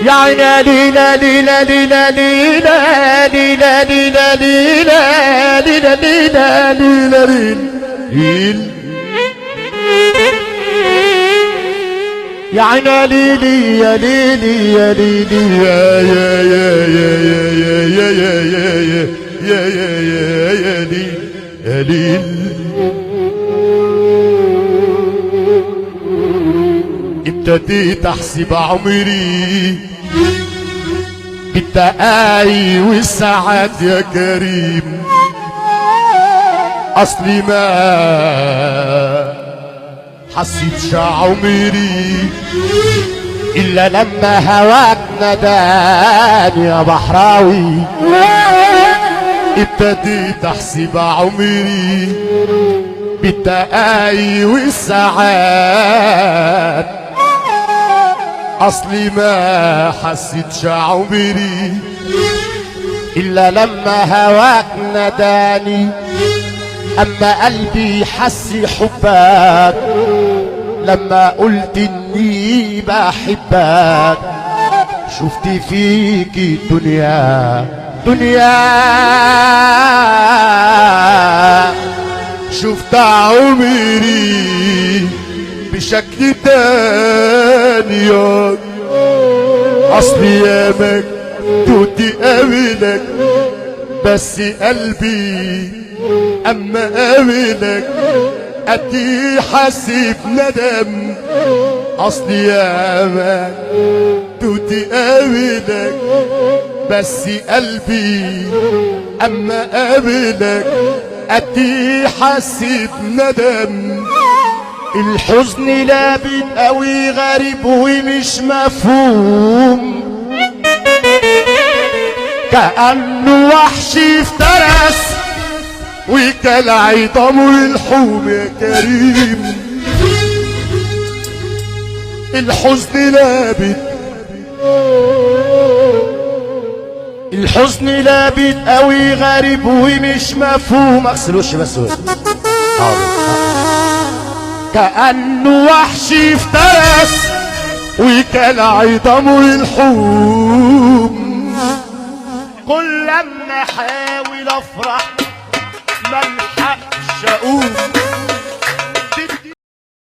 يا عينا ليلى ليلى ليلى ليلى ليلى ليلى ليلى ليلى ليلى ليلى ليلى يا عينا ليلي يا ليلي يا ليلي يا يا يا يا يا يا يا يا يا يا يا ليل يا ليل ابتديت احسب عمري بالدقايق والساعات يا كريم اصلي ما حسيتش عمري الا لما هواك نداني يا بحراوي ابتديت احسب عمري بالدقايق والساعات اصلي ما حسيتش عمري الا لما هواك نداني اما قلبي حس حبك لما قلت اني بحبك شفت فيكي دنيا شفت عمري بشكل تاني اصلي يامك توتي قابلك بس قلبي اما قابلك ادي حاسب ندم اصلي يامك توتي قابلك بس قلبي اما قابلك ادي حاسب ندم الحزن لابد قوي غريب ومش مفهوم كأنه وحش افترس وكل عظامه الحوم يا كريم الحزن لابد قوي غريب ومش مفهوم اغسل وشي بس كأنه وحش افترس وكل عظامه الحوم كل لما احاول افرح ملحقش اقوم